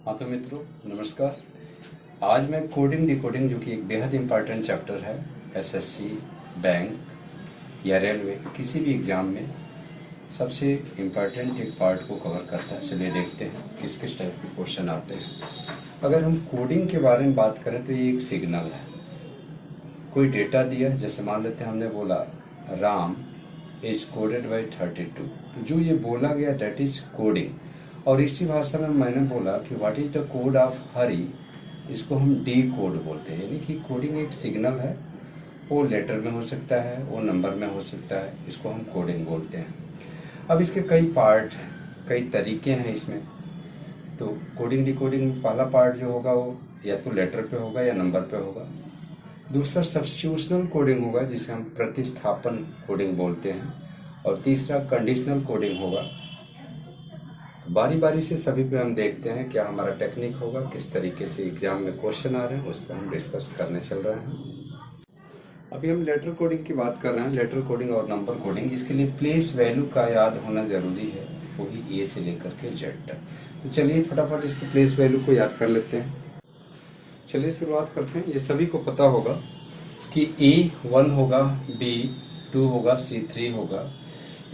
हाँ तो मित्रों नमस्कार। आज मैं कोडिंग डिकोडिंग जो कि एक बेहद इम्पॉर्टेंट चैप्टर है एसएससी, बैंक या रेलवे किसी भी एग्ज़ाम में सबसे इम्पॉर्टेंट एक पार्ट को कवर करता है। चलिए देखते हैं किस किस टाइप के क्वेश्चन आते हैं। अगर हम कोडिंग के बारे में बात करें तो ये एक सिग्नल है। कोई डेटा दिया, जैसे मान लेते हैं हमने बोला राम इज कोडेड बाई 32, तो जो ये बोला गया दैट इज कोडिंग। और इसी भाषा में मैंने बोला कि what is the code of Hari, इसको हम डी कोड बोलते हैं। यानी कि कोडिंग एक सिग्नल है, वो लेटर में हो सकता है, वो नंबर में हो सकता है, इसको हम कोडिंग बोलते हैं। अब इसके कई पार्ट हैं, कई तरीके हैं इसमें। तो कोडिंग डिकोडिंग में पहला पार्ट जो होगा वो या तो लेटर पे होगा या नंबर पे होगा। दूसरा सब्स्टिट्यूशनल कोडिंग होगा जिसे हम प्रतिस्थापन कोडिंग बोलते हैं। और तीसरा कंडीशनल कोडिंग होगा। बारी बारी से सभी पे हम देखते हैं क्या हमारा टेक्निक होगा, किस तरीके से एग्जाम में क्वेश्चन आ रहे हैं, उस पर हम डिस्कस करने चल रहे हैं। अभी हम लेटर कोडिंग की बात कर रहे हैं, लेटर कोडिंग और नंबर कोडिंग। इसके लिए प्लेस वैल्यू का याद होना जरूरी है, वो भी ए से लेकर के जेड तक। तो चलिए फटाफट इसके प्लेस वैल्यू को याद कर लेते हैं। चलिए शुरुआत करते हैं। ये सभी को पता होगा कि ए 1 होगा, बी 2 होगा, सी 3 होगा।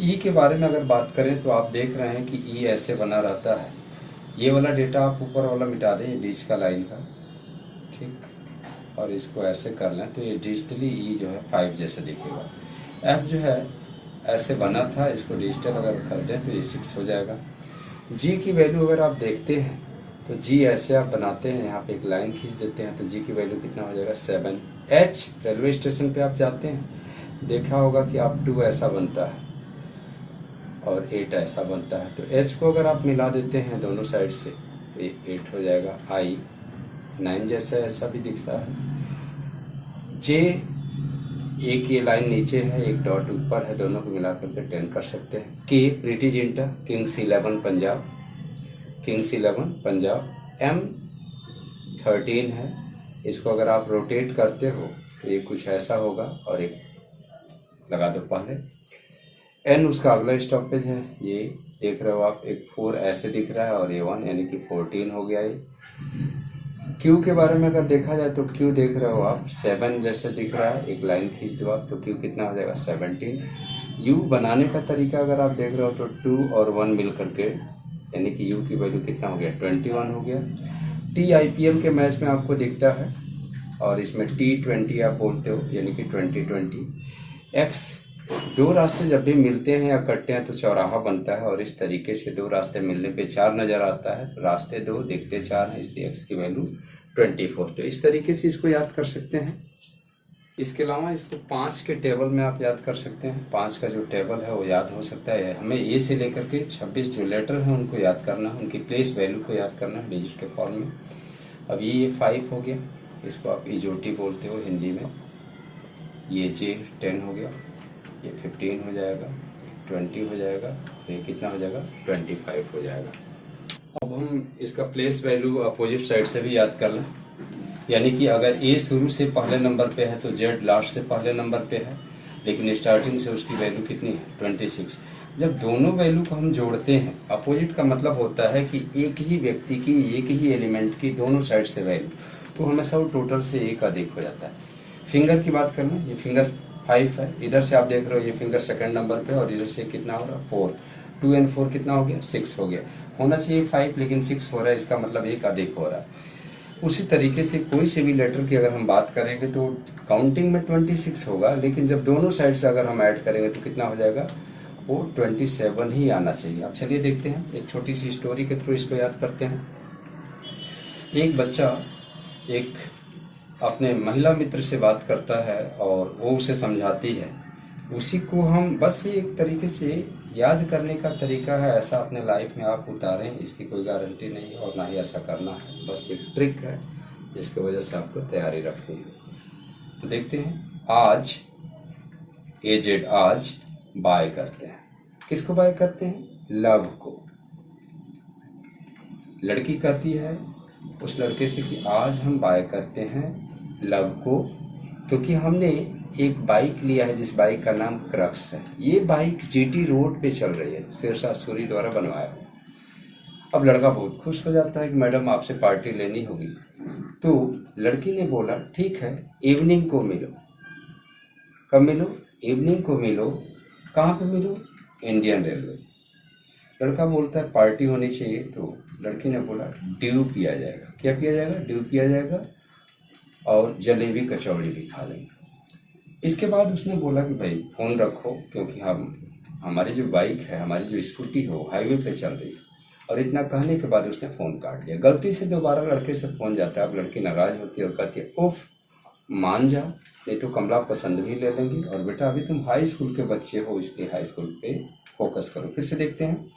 ई के बारे में अगर बात करें तो आप देख रहे हैं कि ई ऐसे बना रहता है। ये वाला डेटा आप ऊपर वाला मिटा दें, ये बीच का लाइन का, ठीक, और इसको ऐसे कर लें तो ये डिजिटली ई जो है 5 जैसे दिखेगा। एफ जो है ऐसे बना था, इसको डिजिटल अगर कर दें तो ये 6 हो जाएगा। जी की वैल्यू अगर आप देखते हैं तो जी ऐसे आप बनाते हैं, यहाँ पे एक लाइन खींच देते हैं तो जी की वैल्यू कितना हो जाएगा 7। एच रेलवे स्टेशन पे आप जाते हैं, देखा होगा कि आप 2 ऐसा बनता है और 8 ऐसा बनता है। तो एच को अगर आप मिला देते हैं दोनों साइड से तो ये 8 हो जाएगा। आई 9 जैसा ऐसा भी दिखता है। जे एक ये लाइन नीचे है, एक डॉट ऊपर है, दोनों को मिला करके 10 कर सकते हैं। के Preity Zinta, Kings 11 Punjab, Kings 11 Punjab. M 13 है, इसको अगर आप रोटेट करते हो तो ये कुछ ऐसा होगा और एक लगा दो पहले। एन उसका अगला स्टॉपेज है, ये देख रहे हो आप, एक 4 ऐसे दिख रहा है और ये 1 यानी कि 14 हो गया ये। क्यू के बारे में अगर देखा जाए तो क्यू देख रहे हो आप 7 जैसे दिख रहा है, एक लाइन खींच दो आप तो क्यू कितना हो जाएगा 17। यू बनाने का तरीका अगर आप देख रहे हो तो 2 और 1 मिल करके यानी कि यू की वैल्यू कितना हो गया 21 हो गया। टी आईपीएल के मैच में आपको दिखता है और इसमें T20 आप बोलते हो यानी कि 2020। एक्स, दो रास्ते जब भी मिलते हैं या कटते हैं तो चौराहा बनता है और इस तरीके से दो रास्ते मिलने पे 4 नजर आता है। तो रास्ते 2 दिखते 4 हैं, इसलिए एक्स की वैल्यू 24। तो इस तरीके से इसको याद कर सकते हैं। इसके अलावा इसको 5 के टेबल में आप याद कर सकते हैं। 5 का जो टेबल है वो याद हो सकता है। हमें ए से लेकर के 26 जो लेटर हैं उनको याद करना है, उनकी प्लेस वैल्यू को याद करना है डिजिट के फॉर्म में। अब ये 5 हो गया, इसको आप इजोटी बोलते हो हिंदी में। ये जे 10 हो गया, ये 15 हो जाएगा, 20 हो जाएगा, ये कितना हो जाएगा 25 हो जाएगा। अब हम इसका प्लेस वैल्यू अपोजिट साइड से भी याद कर लें। यानी कि अगर ए शुरू से पहले नंबर पे है तो जेड लास्ट से पहले नंबर पे है, लेकिन स्टार्टिंग से उसकी वैल्यू कितनी है 26। जब दोनों वैल्यू को हम जोड़ते हैं, अपोजिट का मतलब होता है कि एक ही व्यक्ति की, एक ही एलिमेंट की दोनों साइड से वैल्यू, तो हमेशा वो टोटल से एक अधिक हो जाता है। फिंगर की बात करना, ये फिंगर 5 है, इधर से आप देख रहे हो ये फिंगर सेकंड नंबर पे और इधर से कितना हो रहा है 4। 2 और 4 कितना हो गया 6 हो गया। होना चाहिए 5 लेकिन 6 हो रहा है, इसका मतलब एक अधिक हो रहा है। उसी तरीके से कोई से भी लेटर की अगर हम बात करेंगे तो काउंटिंग में 26 होगा, लेकिन जब दोनों साइड से अगर हम ऐड करेंगे तो कितना हो जाएगा, वो 27 ही आना चाहिए। अब चलिए देखते हैं, एक छोटी सी स्टोरी के थ्रू इसको याद करते हैं। एक बच्चा एक अपने महिला मित्र से बात करता है और वो उसे समझाती है। उसी को हम बस ये एक तरीके से याद करने का तरीका है, ऐसा अपने लाइफ में आप उतारें, इसकी कोई गारंटी नहीं और ना ही ऐसा करना है, बस एक ट्रिक है जिसकी वजह से आपको तैयारी रखनी है। तो देखते हैं, आज एजेड आज बाय करते हैं। किसको बाय करते हैं? लव को। लड़की कहती है उस लड़के से कि आज हम बाय करते हैं लव को, क्योंकि हमने एक बाइक लिया है जिस बाइक का नाम क्रक्स है। ये बाइक जीटी रोड पे चल रही है, शेरशाह सूरी द्वारा बनवाया हुआ। अब लड़का बहुत खुश हो जाता है कि मैडम आपसे पार्टी लेनी होगी। तो लड़की ने बोला ठीक है, इवनिंग को मिलो। कब मिलो? इवनिंग को मिलो। कहाँ पे मिलो? Indian railway. लड़का बोलता है पार्टी होनी चाहिए, तो लड़की ने बोला ड्यू पिया जाएगा। क्या पिया जाएगा? ड्यू पिया जाएगा और जलेबी कचौड़ी भी खा लेंगे। इसके बाद उसने बोला कि भाई फ़ोन रखो, क्योंकि हमारी जो बाइक है, हमारी जो स्कूटी हो हाईवे पे चल रही है। और इतना कहने के बाद उसने फ़ोन काट दिया। गलती से दोबारा लड़के से फ़ोन जाता है। अब लड़की नाराज़ होती है और कहती है उफ, मान जा, नहीं तो कमला पसंद भी ले लेंगी। और बेटा अभी तुम हाई स्कूल के बच्चे हो, इसलिए हाई स्कूल पे फोकस करो। फिर से देखते हैं।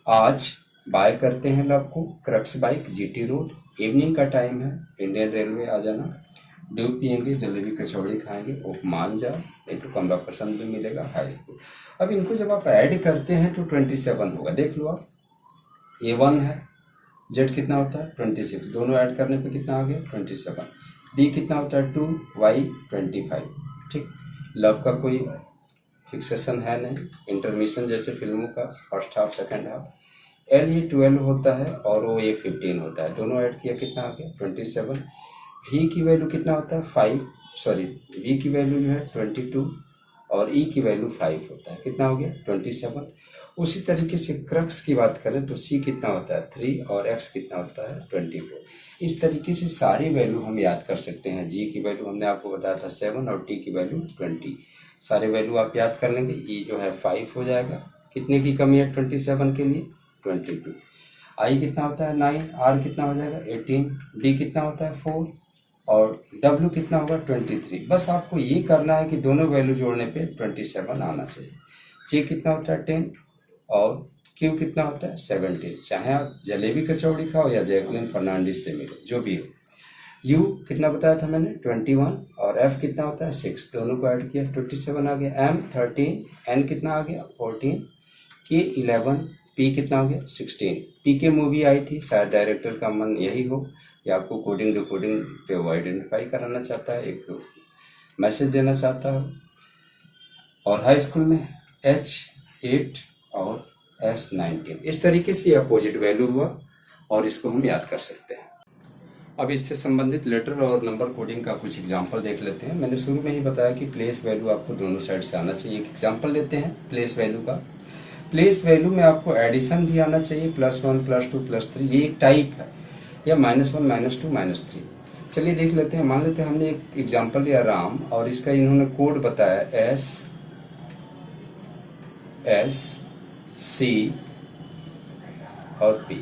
आज बाय करते हैं लव को, crux bike, GT road, evening का टाइम है, इंडियन रेलवे आ जाना, ड्यू पियेंगे, जलेबी कचौड़ी खाएंगे, ओह मान जा, नहीं तो कमरा पसंद भी मिलेगा, हाई स्कूल। अब इनको जब आप ऐड करते हैं तो 27 होगा। देख लो आप, ए 1 है, जेड कितना होता है 26, दोनों ऐड करने पे कितना आ गया 27। बी कितना होता है 2, वाई 25। ठीक, लव का कोई फिक्सेशन है नहीं, इंटरमिशन जैसे फिल्मों का, first half second half. L ये 12 होता है और ओ ये 15 होता है, दोनों ऐड किया कितना आ गया 27। वी की वैल्यू कितना होता है 5, सॉरी वी की वैल्यू जो है 22 और ई की वैल्यू 5 होता है, कितना हो गया 27। उसी तरीके से क्रक्स की बात करें तो सी कितना होता है 3 और एक्स कितना होता है 24। इस तरीके से सारी वैल्यू हम याद कर सकते हैं। जी की वैल्यू हमने आपको बताया था 7 और टी की वैल्यू 20। सारे वैल्यू आप याद कर लेंगे। ई जो है 5 हो जाएगा, कितने की कमी है 27 के लिए 22। आई कितना होता है 9, आर कितना हो जाएगा 18, डी कितना होता है 4 और W कितना होगा 23। बस आपको ये करना है कि दोनों वैल्यू जोड़ने पे 27 आना चाहिए। J कितना होता है 10 और Q कितना होता है 17। चाहे आप जलेबी कचौड़ी खाओ या जैकलिन फर्नांडिस से मिलो, जो भी हो। U कितना बताया था मैंने 21 और F कितना होता है 6, दोनों को ऐड किया 27 आ गया। M 13, N कितना आ गया 14, K 11, P कितना हो गया 16। PK मूवी आई थी, शायद डायरेक्टर का मन यही हो कि आपको कोडिंग डिकोडिंग पे वो आइडेंटिफाई कराना चाहता है, एक मैसेज देना चाहता है। और हाई स्कूल में H 8 और S 19। इस तरीके से अपोजिट वैल्यू हुआ और इसको हम याद कर सकते हैं। अब इससे संबंधित लेटर और नंबर कोडिंग का कुछ एग्जाम्पल देख लेते हैं। मैंने शुरू में ही बताया कि प्लेस वैल्यू आपको दोनों साइड से आना चाहिए। एक एग्जाम्पल लेते हैं प्लेस वैल्यू का। प्लेस वैल्यू में आपको एडिशन भी आना चाहिए, +1 +2 +3, ये एक टाइप है, या -1 -2 -3। चलिए देख लेते हैं। मान लेते हैं हमने एक एग्जाम्पल लिया राम और इसका इन्होंने कोड बताया SC और P,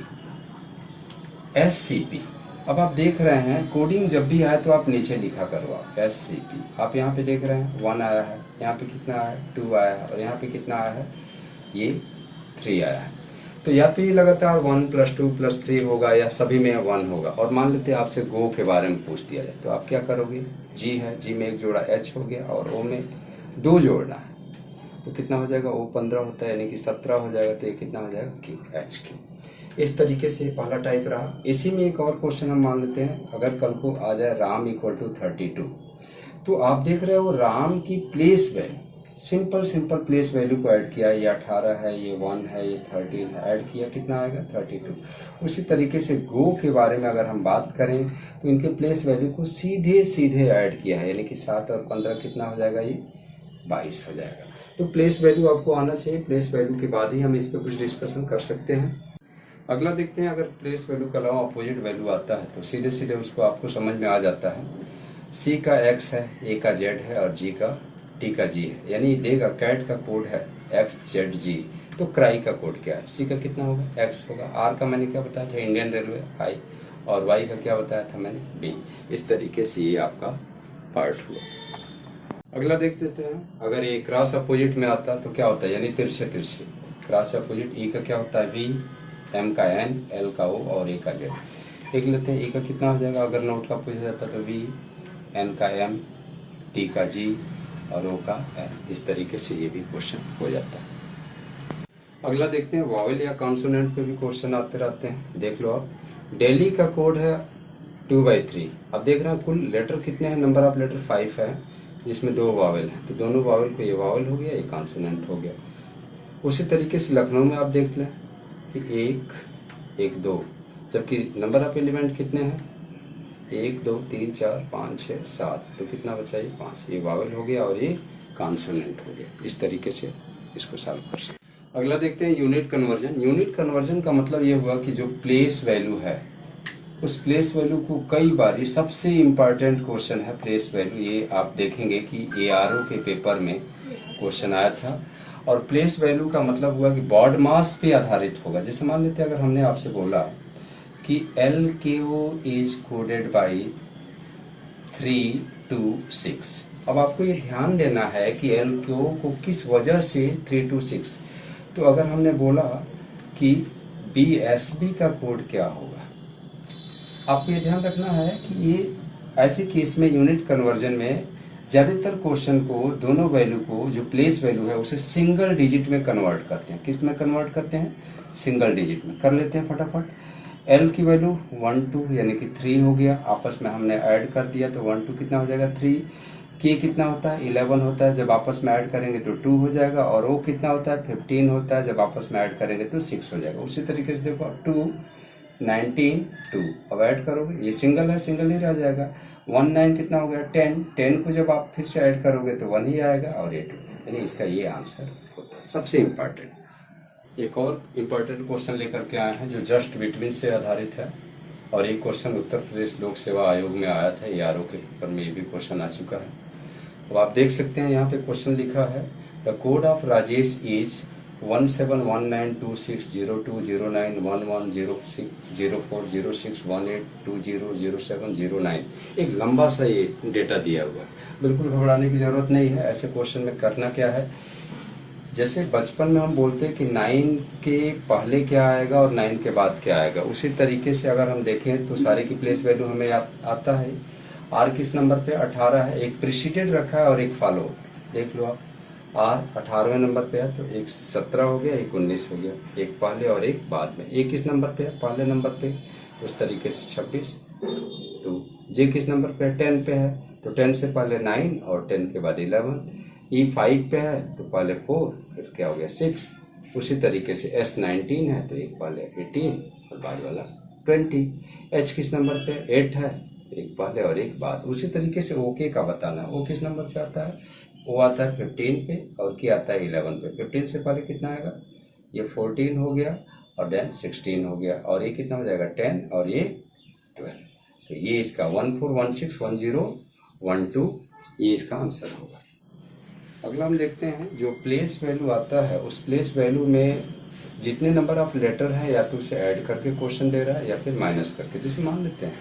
SCP। अब आप देख रहे हैं कोडिंग जब भी आए तो आप नीचे लिखा करो आप SCP। आप यहाँ पे देख रहे हैं 1 आया है, यहाँ पे कितना आया है 2 आया है और यहाँ पे कितना आया है ये 3 आया है। तो या तो ये लगातार 1 +2 +3 होगा या सभी में 1 होगा। और मान लेते हैं आपसे गो के बारे में पूछ दिया जाए तो आप क्या करोगे? जी है, जी में एक जोड़ा H हो गया और O में 2 जोड़ना है, तो कितना हो जाएगा O 15 होता है, यानी कि 17 हो जाएगा। तो ये कितना हो जाएगा कि HQ। इस तरीके से पहला टाइप रहा। इसी में एक और क्वेश्चन हम मान लेते हैं, अगर कल को आ जाए राम = 32, तो आप देख रहे हो राम की place value, simple place value को ऐड किया, ये 18 है, ये 1 है, ये 13 है, ऐड किया कितना आएगा 32। उसी तरीके से गो के बारे में अगर हम बात करें तो इनके प्लेस वैल्यू को सीधे ऐड किया है, यानी कि 7 और 15 कितना हो जाएगा ये 22 हो जाएगा। तो प्लेस वैल्यू आपको आना चाहिए। प्लेस वैल्यू के बाद ही हम इस पर कुछ डिस्कशन कर सकते हैं। अगला देखते हैं, अगर प्लेस वैल्यू के अलावा अपोजिट वैल्यू आता है तो सीधे उसको आपको समझ में आ जाता है। C का X है, A का Z है और T का G है, यानी देगा कैट का कोड है XZG। तो क्राई का कोड क्या है? C का कितना होगा X होगा। R का मैंने क्या बताया था इंडियन रेलवे I, और Y का क्या बताया था मैंने B। इस तरीके से ये आपका पार्ट हुआ। अगला देख लेते हैं, अगर ये क्रॉस अपोजिट में आता तो क्या होता है, यानी तिरछे क्रॉस अपोजिट। E का क्या होता है V, M का N, L का O और A का Z। देख लेते हैं E का कितना हो जाएगा, अगर नोट का पूछा जाता तो V, N का M, T का G और O का N। इस तरीके से ये भी क्वेश्चन हो जाता है। अगला देखते हैं, वॉवेल या कॉन्सोनेंट पे भी क्वेश्चन आते रहते हैं। देख लो आप, दिल्ली का कोड है 2/3। अब देख रहे हैं कुल लेटर कितने हैं, नंबर ऑफ लेटर 5 है, जिसमें 2 वॉवेल हैं, तो दोनों वॉवेल को ये वॉवेल हो गया, ये कॉन्सोनेंट हो गया। उसी तरीके से लखनऊ में आप देख लें कि 1 1 2, जबकि नंबर ऑफ एलिमेंट कितने हैं 1 2 3 4 5 6 7, तो कितना बचा ये 5। ये वावल हो गया और ये कॉन्सोनेंट हो गया। इस तरीके से इसको सॉल्व कर सकते हैं। अगला देखते हैं यूनिट कन्वर्जन। यूनिट कन्वर्जन का मतलब ये हुआ कि जो प्लेस वैल्यू है उस प्लेस वैल्यू को कई बार, ये सबसे इम्पॉर्टेंट क्वेश्चन है प्लेस वैल्यू। ये आप देखेंगे कि ARO के पेपर में क्वेश्चन आया था। और प्लेस वैल्यू का मतलब हुआ कि बॉड मास पे आधारित होगा। जैसे मान लेते हैं अगर हमने आपसे बोला कि LKO इज कोडेड बाई 3 2 6। अब आपको ये ध्यान देना है कि LKO को किस वजह से 3 2 6। तो अगर हमने बोला कि BSB का कोड क्या होगा, आपको ये ध्यान रखना है कि ये ऐसे केस में यूनिट कन्वर्जन में ज़्यादातर क्वेश्चन को, दोनों वैल्यू को, जो प्लेस वैल्यू है उसे सिंगल डिजिट में कन्वर्ट करते हैं। किस में कन्वर्ट करते हैं? सिंगल डिजिट में। कर लेते हैं फटाफट। L की वैल्यू 1 2 यानी कि 3 हो गया, आपस में हमने ऐड कर दिया तो 1 2 कितना हो जाएगा 3। K कितना होता है 11 होता है, जब आपस में ऐड करेंगे तो 2 हो जाएगा। और O कितना होता है 15 होता है, जब आपस में ऐड करेंगे तो 6 हो जाएगा। उसी तरीके से देखो 2 19 2, अब ऐड करोगे ये सिंगल है, सिंगल ही रह जाएगा। 1 9 कितना हो गया 10, 10 को जब आप फिर से ऐड करोगे तो 1 ही आएगा और ये 2, यानी इसका ये आंसर होता है। सबसे इम्पॉर्टेंट एक और इम्पॉर्टेंट क्वेश्चन लेकर के आए हैं जो जस्ट बिटवीन से आधारित है। और ये क्वेश्चन उत्तर प्रदेश लोक सेवा आयोग में आया था, ARO के पेपर में ये भी क्वेश्चन आ चुका है। अब आप देख सकते हैं यहाँ पे क्वेश्चन लिखा है the code of Rajesh is 17192602091106040618200709। एक लंबा सा ये डेटा दिया हुआ है। बिल्कुल घबराने की जरूरत नहीं है। ऐसे क्वेश्चन में करना क्या है, जैसे बचपन में हम बोलते हैं कि 9 के पहले क्या आएगा और 9 के बाद क्या आएगा, उसी तरीके से अगर हम देखें तो सारे की प्लेस वैल्यू हमें आता है। R किस नंबर पे 18 है, एक प्रीसीडेड रखा है और एक फॉलो। देख लो आप, R 18वें नंबर पे है तो एक 17 हो गया, एक 19 हो गया, एक पहले और एक बाद में। A किस नंबर पे है, पहले नंबर पे, उस तरीके से 26 2। J किस नंबर पे है, 10 पे है तो 10 से पहले 9 और 10 के बाद 11। E 5 पे है तो पहले 4 फिर क्या हो गया 6। उसी तरीके से S 19 है तो एक पहले 18 और बाद वाला 20। H किस नंबर पे 8 है, एक पहले और एक बाद। उसी तरीके से OK का बताना है। O किस नंबर पे आता है, O आता है 15 पे और K आता है 11 पे। 15 से पहले कितना आएगा, ये 14 हो गया और देन 16 हो गया और ये कितना हो जाएगा 10 और ये 12। तो ये इसका 14161012 ये इसका आंसर होगा। अगला हम देखते हैं जो प्लेस वैल्यू आता है उस प्लेस वैल्यू में जितने नंबर ऑफ लेटर हैं या तो उसे ऐड करके क्वेश्चन दे रहा है या फिर माइनस करके। जैसे मान लेते हैं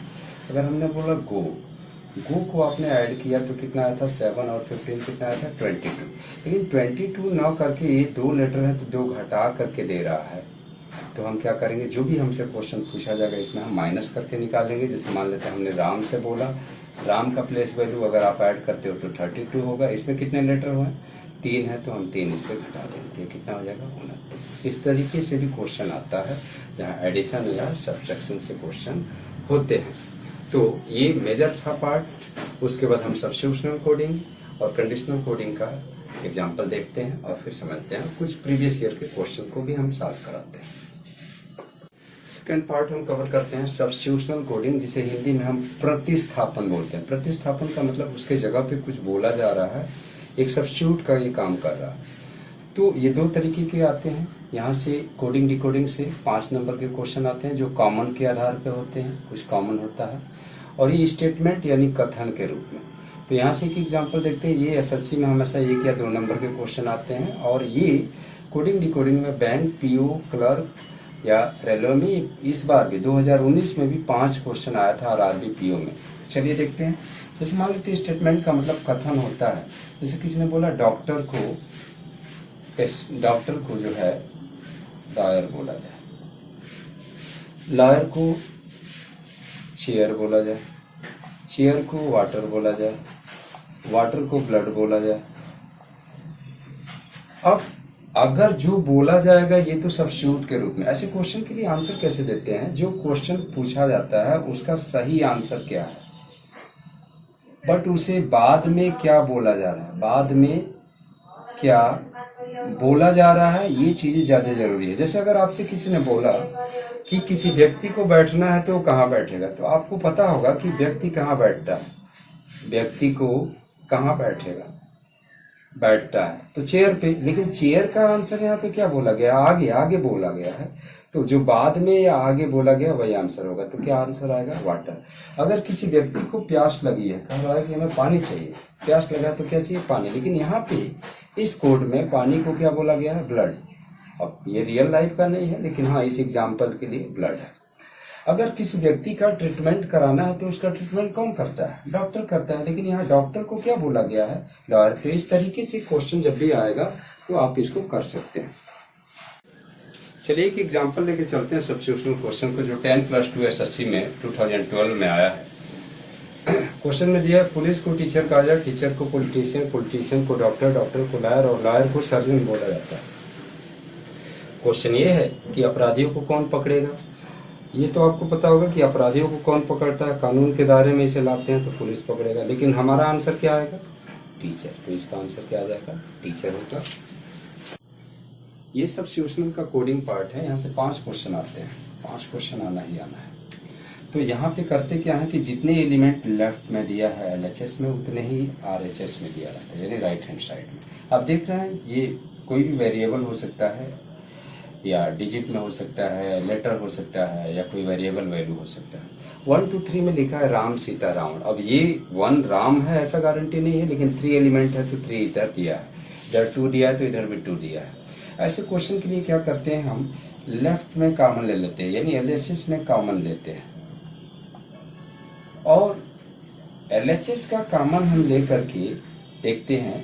अगर हमने बोला गो को आपने ऐड किया तो कितना आया था 7 और 15 कितना आया था 22। लेकिन 22 ना करके ये 2 लेटर है तो 2 घटा करके दे रहा है। तो हम क्या करेंगे, जो भी हमसे क्वेश्चन पूछा जाएगा इसमें हम माइनस करके निकालेंगे। जैसे मान लेते हैं हमने राम से बोला, राम का प्लेस वैल्यू अगर आप ऐड करते हो तो 32 होगा। इसमें कितने लेटर हुए 3 है तो हम 3 इससे घटा देंगे, कितना हो जाएगा 29। इस तरीके से भी क्वेश्चन आता है जहाँ एडिशन या सब्ट्रैक्शन से क्वेश्चन होते हैं। तो ये मेजर था पार्ट। उसके बाद हम सब्स्टिट्यूशनल कोडिंग और कंडीशनल कोडिंग का एग्जाम्पल देखते हैं और फिर समझते हैं। कुछ प्रीवियस ईयर के क्वेश्चन को भी हम सॉल्व कराते हैं। सेकंड पार्ट हम कवर करते हैं सब्स्टिट्यूशनल कोडिंग, जिसे हिंदी में हम प्रतिस्थापन बोलते हैं। प्रतिस्थापन का मतलब उसके जगह पे कुछ बोला जा रहा है, एक सब्स्टिट्यूट का ये काम कर रहा है। तो ये 2 तरीके के आते हैं। यहाँ से कोडिंग डिकोडिंग से 5 नंबर के क्वेश्चन आते हैं जो कॉमन के आधार पे होते हैं, कुछ कॉमन होता है। और ये स्टेटमेंट यानी कथन के रूप में। तो यहाँ से एक एग्जाम्पल देखते हैं। ये SSC में हमेशा 1 या 2 नंबर के क्वेश्चन आते हैं और ये कोडिंग डिकोडिंग में बैंक, PO, क्लर्क या रेलवे में इस बार भी 2019 में भी 5 क्वेश्चन आया था और RRB PO में। चलिए देखते हैं। जैसे मान लेते हैं स्टेटमेंट का मतलब कथन होता है। जैसे किसी ने बोला डॉक्टर को जो है लॉयर बोला जाए, लॉयर को चेयर बोला जाए, चेयर को वाटर बोला जाए, वाटर को ब्लड बोला जाए। अब अगर जो बोला जाएगा ये तो सब्स्टिट्यूट के रूप में। ऐसे क्वेश्चन के लिए आंसर कैसे देते हैं, जो क्वेश्चन पूछा जाता है उसका सही आंसर क्या है, बट उसे बाद में क्या बोला जा रहा है, बाद में क्या बोला जा रहा है ये चीजें ज्यादा जरूरी है। जैसे अगर आपसे किसी ने बोला कि किसी व्यक्ति को बैठना है तो वो कहाँ बैठेगा, तो आपको पता होगा कि व्यक्ति कहाँ बैठता है, व्यक्ति को कहाँ बैठता है तो चेयर पे। लेकिन चेयर का आंसर यहाँ पे क्या बोला गया, आगे आगे बोला गया है, तो जो बाद में या आगे बोला गया वही आंसर होगा। तो क्या आंसर आएगा, वाटर। अगर किसी व्यक्ति को प्यास लगी है, कह रहा है कि हमें पानी चाहिए, प्यास लगा तो क्या चाहिए, पानी। लेकिन यहाँ पे इस कोड में पानी को क्या बोला गया है, ब्लड। अब ये रियल लाइफ का नहीं है, लेकिन हाँ इस एग्जाम्पल के लिए ब्लड है। अगर किसी व्यक्ति का ट्रीटमेंट कराना है तो उसका ट्रीटमेंट कौन करता है, डॉक्टर करता है। लेकिन यहाँ डॉक्टर को क्या बोला गया है, लॉयर। तो इस तरीके से क्वेश्चन जब भी आएगा तो आप इसको कर सकते हैं। चलिए एक एग्जांपल लेके चलते हैं सब्स्टिट्यूशनल क्वेश्चन को, जो 10+2 एसएससी में 2012 में आया है। क्वेश्चन में दिया पुलिस को टीचर कहा जाए, टीचर को पॉलिटिशियन, पॉलिटिशियन को डॉक्टर, डॉक्टर को लॉयर और लॉयर को सर्जन बोला जाता है। क्वेश्चन ये है कि अपराधियों को कौन पकड़ेगा। ये तो आपको पता होगा कि अपराधियों को कौन पकड़ता है, कानून के दायरे में इसे लाते हैं तो पुलिस पकड़ेगा। लेकिन हमारा आंसर क्या आएगा, टीचर। तो इसका आंसर क्या आ जाएगा, टीचर होगा। ये सब्स्टिट्यूशनल का कोडिंग पार्ट है। यहाँ से 5 क्वेश्चन आते हैं, 5 क्वेश्चन आना ही आना है। तो यहाँ पे करते क्या है कि जितने एलिमेंट लेफ्ट में दिया है LHS में, उतने ही RHS में दिया रहता है, यानी राइट हैंड साइड में। आप देख रहे हैं ये कोई भी वेरिएबल हो सकता है, या डिजिट में हो सकता है, लेटर हो सकता है, या कोई वेरिएबल वैल्यू हो सकता है। 1 2 3 में लिखा है राम सीता रावण। अब ये 1 राम है ऐसा गारंटी नहीं है, लेकिन 3 एलिमेंट है तो 3 इधर दिया है, इधर 2 दिया है तो इधर भी 2 दिया है। ऐसे क्वेश्चन के लिए क्या करते हैं, हम लेफ्ट में कॉमन ले लेते हैं, यानी LHS में कॉमन लेते हैं। और LHS का कॉमन हम लेकर के देखते हैं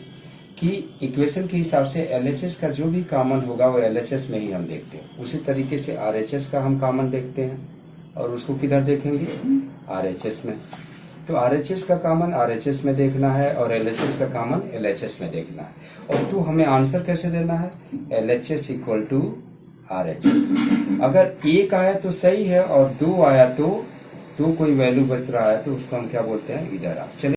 कि इक्वेशन के हिसाब से LHS का जो भी कॉमन होगा वो LHS में ही हम देखते हैं। उसी तरीके से RHS का हम कॉमन देखते हैं और उसको किधर देखेंगे, RHS में। तो RHS का कॉमन RHS में देखना है और LHS का कॉमन LHS में देखना है। और तो हमें आंसर कैसे देना है, LHS इक्वल टू RHS। अगर 1 आया तो सही है और 2 आया तो कोई वैल्यू बच रहा है तो उसको हम क्या बोलते हैं, इधर आ। चलिए